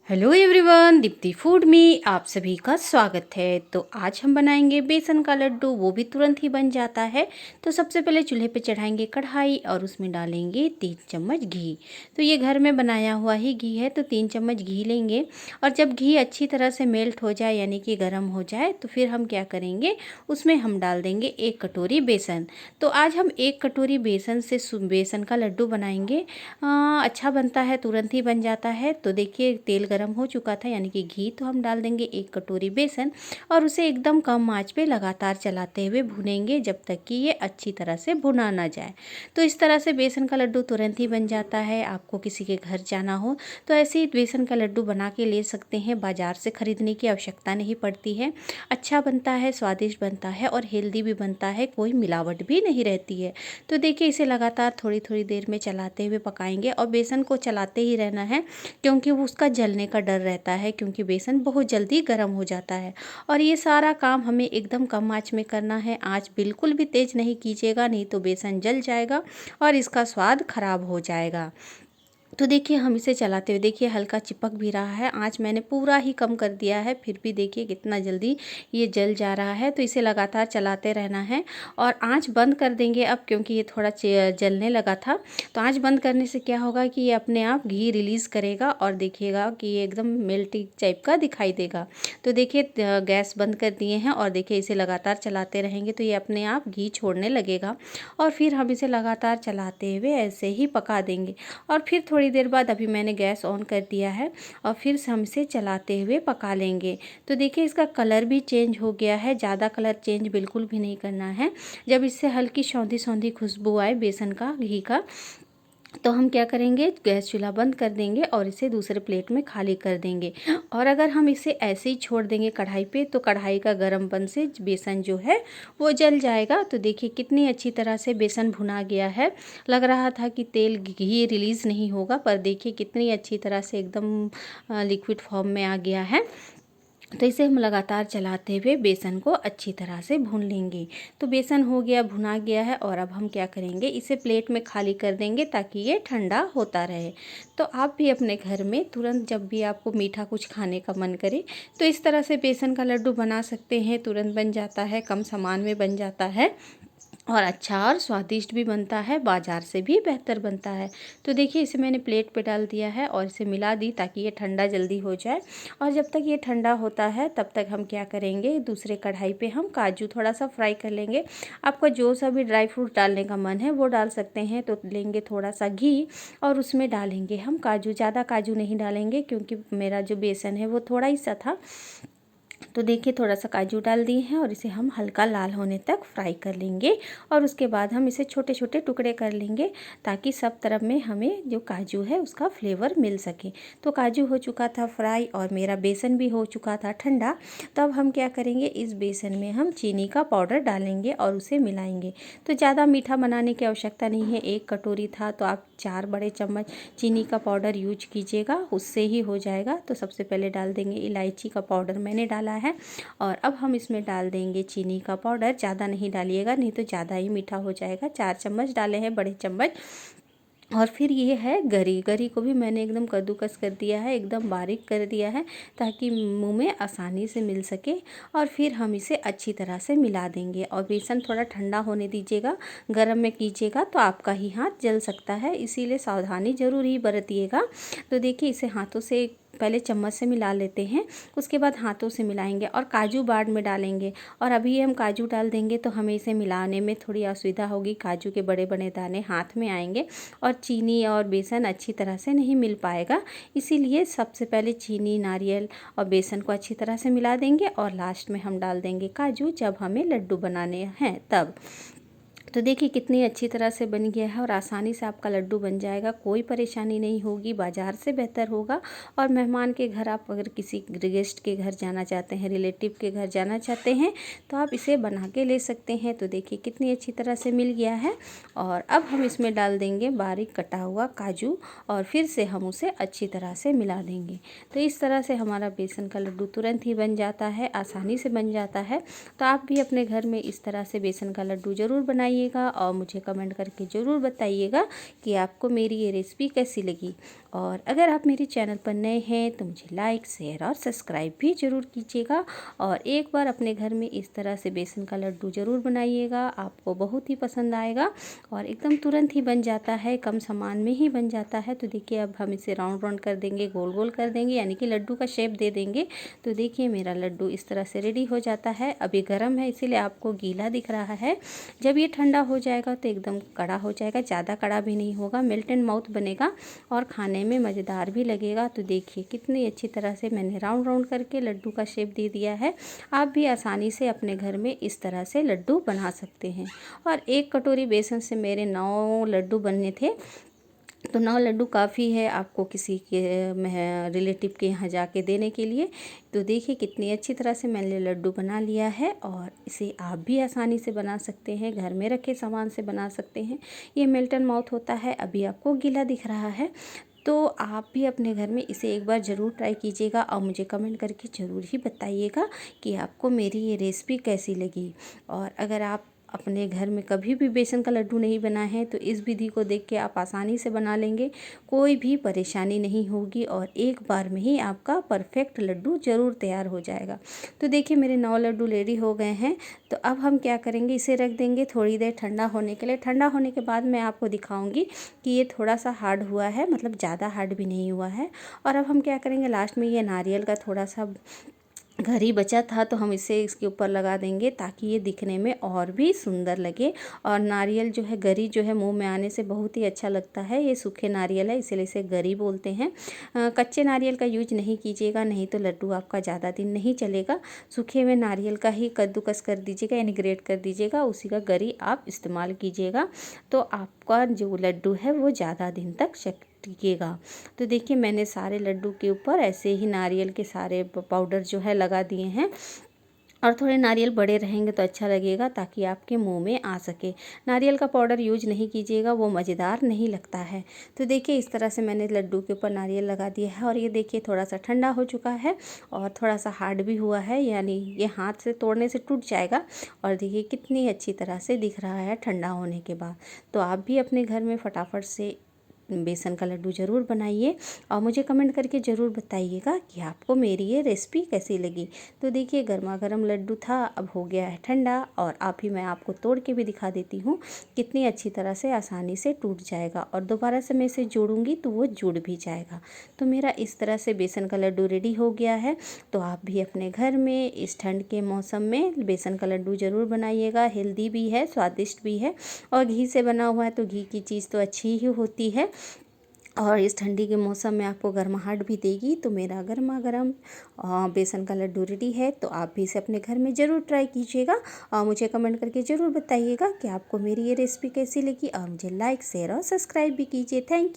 Hello everyone, Deepti food में आप सभी का स्वागत है। तो आज हम बनाएंगे बेसन का लड्डू, वो भी तुरंत ही बन जाता है। तो सबसे पहले चूल्हे पे चढ़ाएंगे कढ़ाई और उसमें डालेंगे 3 चम्मच घी। तो ये घर में बनाया हुआ ही घी है, तो 3 चम्मच घी लेंगे। और जब घी अच्छी तरह से मेल्ट हो जाए यानी कि गर्म हो जाए, तो फिर हम क्या करेंगे, उसमें हम डाल देंगे 1 कटोरी बेसन। तो आज हम 1 कटोरी बेसन से बेसन का लड्डू बनाएंगे। अच्छा बनता है, तुरंत ही बन जाता है। तो देखिए तेल गरम हो चुका था यानी कि घी, तो हम डाल देंगे 1 कटोरी बेसन और उसे एकदम कम आंच पे लगातार चलाते हुए भुनेंगे जब तक कि ये अच्छी तरह से भुना ना जाए। तो इस तरह से बेसन का लड्डू तुरंत ही बन जाता है। आपको किसी के घर जाना हो तो ऐसे ही बेसन का लड्डू बना के ले सकते हैं, बाज़ार से ख़रीदने की आवश्यकता नहीं पड़ती है। अच्छा बनता है, स्वादिष्ट बनता है और हेल्दी भी बनता है, कोई मिलावट भी नहीं रहती है। तो देखिए इसे लगातार थोड़ी थोड़ी देर में चलाते हुए पकाएंगे और बेसन को चलाते ही रहना है, क्योंकि वो उसका जलने का डर रहता है, क्योंकि बेसन बहुत जल्दी गर्म हो जाता है। और ये सारा काम हमें एकदम कम आंच में करना है। आंच बिल्कुल भी तेज़ नहीं कीजिएगा, नहीं तो बेसन जल जाएगा और इसका स्वाद खराब हो जाएगा। तो देखिए हम इसे चलाते हुए, देखिए हल्का चिपक भी रहा है। आँच मैंने पूरा ही कम कर दिया है, फिर भी देखिए कितना जल्दी ये जल जा रहा है। तो इसे लगातार चलाते रहना है और आँच बंद कर देंगे अब, क्योंकि ये थोड़ा जलने लगा था। तो आँच बंद करने से क्या होगा कि ये अपने आप घी रिलीज़ करेगा और देखिएगा कि ये एकदम मेल्टी टाइप का दिखाई देगा। तो देखिए गैस बंद कर दिए हैं और देखिए इसे लगातार चलाते रहेंगे तो ये अपने आप घी छोड़ने लगेगा। और फिर हम इसे लगातार चलाते हुए ऐसे ही पका देंगे। और फिर थोड़ी देर बाद अभी मैंने गैस ऑन कर दिया है और फिर से हम इसे चलाते हुए पका लेंगे। तो देखिए इसका कलर भी चेंज हो गया है, ज़्यादा कलर चेंज बिल्कुल भी नहीं करना है। जब इससे हल्की सौंधी सौंधी खुशबू आए बेसन का, घी का, तो हम क्या करेंगे, गैस चूल्हा बंद कर देंगे और इसे दूसरे प्लेट में खाली कर देंगे। और अगर हम इसे ऐसे ही छोड़ देंगे कढ़ाई पे, तो कढ़ाई का गर्मपन से बेसन जो है वो जल जाएगा। तो देखिए कितनी अच्छी तरह से बेसन भुना गया है। लग रहा था कि तेल घी रिलीज़ नहीं होगा, पर देखिए कितनी अच्छी तरह से एकदम लिक्विड फॉर्म में आ गया है। तो इसे हम लगातार चलाते हुए बेसन को अच्छी तरह से भून लेंगे। तो बेसन हो गया, भुना गया है और अब हम क्या करेंगे, इसे प्लेट में खाली कर देंगे ताकि ये ठंडा होता रहे। तो आप भी अपने घर में तुरंत जब भी आपको मीठा कुछ खाने का मन करे, तो इस तरह से बेसन का लड्डू बना सकते हैं। तुरंत बन जाता है, कम सामान में बन जाता है और अच्छा और स्वादिष्ट भी बनता है, बाज़ार से भी बेहतर बनता है। तो देखिए इसे मैंने प्लेट पे डाल दिया है और इसे मिला दी ताकि ये ठंडा जल्दी हो जाए। और जब तक ये ठंडा होता है तब तक हम क्या करेंगे, दूसरे कढ़ाई पे हम काजू थोड़ा सा फ्राई कर लेंगे। आपका जो सा भी ड्राई फ्रूट डालने का मन है वो डाल सकते हैं। तो लेंगे थोड़ा सा घी और उसमें डालेंगे हम काजू। ज़्यादा काजू नहीं डालेंगे क्योंकि मेरा जो बेसन है वो थोड़ा ही सा था। तो देखिए थोड़ा सा काजू डाल दिए हैं और इसे हम हल्का लाल होने तक फ्राई कर लेंगे। और उसके बाद हम इसे छोटे छोटे टुकड़े कर लेंगे ताकि सब तरफ में हमें जो काजू है उसका फ्लेवर मिल सके। तो काजू हो चुका था फ्राई और मेरा बेसन भी हो चुका था ठंडा। तो अब हम क्या करेंगे, इस बेसन में हम चीनी का पाउडर डालेंगे और उसे मिलाएंगे। तो ज़्यादा मीठा बनाने की आवश्यकता नहीं है, 1 कटोरी था तो आप 4 बड़े चम्मच चीनी का पाउडर यूज कीजिएगा, उससे ही हो जाएगा। तो सबसे पहले डाल देंगे इलायची का पाउडर, मैंने डाला है। और अब हम इसमें डाल देंगे चीनी का पाउडर। ज़्यादा नहीं डालिएगा, नहीं तो ज़्यादा ही मीठा हो जाएगा। 4 चम्मच डाले हैं, बड़े चम्मच। और फिर ये है गरी। गरी को भी मैंने एकदम कद्दूकस कर दिया है, एकदम बारीक कर दिया है ताकि मुंह में आसानी से मिल सके। और फिर हम इसे अच्छी तरह से मिला देंगे। और बेसन थोड़ा ठंडा होने दीजिएगा, गर्म में कीजिएगा तो आपका ही हाथ जल सकता है, इसीलिए सावधानी ज़रूर ही बरतिएगा। तो देखिए इसे हाथों से पहले चम्मच से मिला लेते हैं, उसके बाद हाथों से मिलाएंगे और काजू बाद में डालेंगे। और अभी हम काजू डाल देंगे तो हमें इसे मिलाने में थोड़ी असुविधा होगी, काजू के बड़े बड़े दाने हाथ में आएंगे और चीनी और बेसन अच्छी तरह से नहीं मिल पाएगा। इसीलिए सबसे पहले चीनी, नारियल और बेसन को अच्छी तरह से मिला देंगे और लास्ट में हम डाल देंगे काजू, जब हमें लड्डू बनाने हैं तब। तो देखिए कितनी अच्छी तरह से बन गया है और आसानी से आपका लड्डू बन जाएगा, कोई परेशानी नहीं होगी, बाज़ार से बेहतर होगा। और मेहमान के घर आप अगर किसी गेस्ट के घर जाना चाहते हैं, रिलेटिव के घर जाना चाहते हैं, तो आप इसे बना के ले सकते हैं। तो देखिए कितनी अच्छी तरह से मिल गया है। और अब हम इसमें डाल देंगे बारीक कटा हुआ काजू और फिर से हम उसे अच्छी तरह से मिला देंगे। तो इस तरह से हमारा बेसन का लड्डू तुरंत ही बन जाता है, आसानी से बन जाता है। तो आप भी अपने घर में इस तरह से बेसन का लड्डू ज़रूर बनाइए। बनाइएगा और मुझे कमेंट करके ज़रूर बताइएगा कि आपको मेरी ये रेसिपी कैसी लगी। और अगर आप मेरे चैनल पर नए हैं तो मुझे लाइक, शेयर और सब्सक्राइब भी ज़रूर कीजिएगा। और एक बार अपने घर में इस तरह से बेसन का लड्डू ज़रूर बनाइएगा, आपको बहुत ही पसंद आएगा और एकदम तुरंत ही बन जाता है, कम सामान में ही बन जाता है। तो देखिए अब हम इसे राउंड राउंड कर देंगे, गोल गोल कर देंगे, यानी कि लड्डू का शेप दे देंगे। तो देखिए मेरा लड्डू इस तरह से रेडी हो जाता है। अभी गर्म है इसीलिए आपको गीला दिख रहा है। जब ये ठंडा हो जाएगा तो एकदम कड़ा हो जाएगा, ज़्यादा कड़ा भी नहीं होगा, मेल्ट एंड माउथ बनेगा और खाने में मज़ेदार भी लगेगा। तो देखिए कितनी अच्छी तरह से मैंने राउंड राउंड करके लड्डू का शेप दे दिया है। आप भी आसानी से अपने घर में इस तरह से लड्डू बना सकते हैं। और 1 कटोरी बेसन से मेरे 9 लड्डू बनने थे। तो 9 लड्डू काफ़ी है आपको किसी के रिलेटिव के यहाँ जाके देने के लिए। तो देखिए कितनी अच्छी तरह से मैंने लड्डू बना लिया है और इसे आप भी आसानी से बना सकते हैं, घर में रखे सामान से बना सकते हैं। ये मेल्ट एंड माउथ होता है, अभी आपको गीला दिख रहा है। तो आप भी अपने घर में इसे एक बार ज़रूर ट्राई कीजिएगा और मुझे कमेंट करके ज़रूर ही बताइएगा कि आपको मेरी ये रेसिपी कैसी लगी। और अगर आप अपने घर में कभी भी बेसन का लड्डू नहीं बनाए हैं तो इस विधि को देख के आप आसानी से बना लेंगे, कोई भी परेशानी नहीं होगी और एक बार में ही आपका परफेक्ट लड्डू ज़रूर तैयार हो जाएगा। तो देखिए मेरे 9 लड्डू रेडी हो गए हैं। तो अब हम क्या करेंगे, इसे रख देंगे थोड़ी देर ठंडा होने के लिए। ठंडा होने के बाद मैं आपको दिखाऊंगी कि ये थोड़ा सा हार्ड हुआ है, मतलब ज़्यादा हार्ड भी नहीं हुआ है। और अब हम क्या करेंगे, लास्ट में ये नारियल का थोड़ा सा घर ही बचा था तो हम इसे इसके ऊपर लगा देंगे ताकि ये दिखने में और भी सुंदर लगे। और नारियल जो है, गरी जो है मुंह में आने से बहुत ही अच्छा लगता है। ये सूखे नारियल है इसीलिए इसे गरी बोलते हैं। कच्चे नारियल का यूज नहीं कीजिएगा, नहीं तो लड्डू आपका ज़्यादा दिन नहीं चलेगा। सूखे हुए नारियल का ही कद्दूकस कर दीजिएगा, यानी ग्रेट कर दीजिएगा, उसी का गरी आप इस्तेमाल कीजिएगा। तो आपका जो लड्डू है वो ज़्यादा दिन तक टिकेगा। तो देखिए मैंने सारे लड्डू के ऊपर ऐसे ही नारियल के सारे पाउडर जो है लगा दिए हैं। और थोड़े नारियल बड़े रहेंगे तो अच्छा लगेगा ताकि आपके मुंह में आ सके। नारियल का पाउडर यूज नहीं कीजिएगा, वो मज़ेदार नहीं लगता है। तो देखिए इस तरह से मैंने लड्डू के ऊपर नारियल लगा दिया है और ये देखिए थोड़ा सा ठंडा हो चुका है और थोड़ा सा हार्ड भी हुआ है, यानी ये हाथ से तोड़ने से टूट जाएगा। और देखिए कितनी अच्छी तरह से दिख रहा है ठंडा होने के बाद। तो आप भी अपने घर में फटाफट से बेसन का लड्डू ज़रूर बनाइए और मुझे कमेंट करके ज़रूर बताइएगा कि आपको मेरी ये रेसिपी कैसी लगी। तो देखिए गर्मा गर्म लड्डू था, अब हो गया है ठंडा और अभी मैं आपको तोड़ के भी दिखा देती हूँ कितनी अच्छी तरह से आसानी से टूट जाएगा और दोबारा से मैं इसे जोड़ूंगी तो वो जुड़ भी जाएगा। तो मेरा इस तरह से बेसन का लड्डू रेडी हो गया है। तो आप भी अपने घर में इस ठंड के मौसम में बेसन का लड्डू ज़रूर बनाइएगा। हेल्दी भी है, स्वादिष्ट भी है और घी से बना हुआ है तो घी की चीज़ तो अच्छी ही होती है और इस ठंडी के मौसम में आपको गर्माहट भी देगी। तो मेरा गर्मा गर्म बेसन का लड्डू रेडी है। तो आप भी इसे अपने घर में ज़रूर ट्राई कीजिएगा और मुझे कमेंट करके ज़रूर बताइएगा कि आपको मेरी ये रेसिपी कैसी लगी और मुझे लाइक, शेयर और सब्सक्राइब भी कीजिए। Thank you.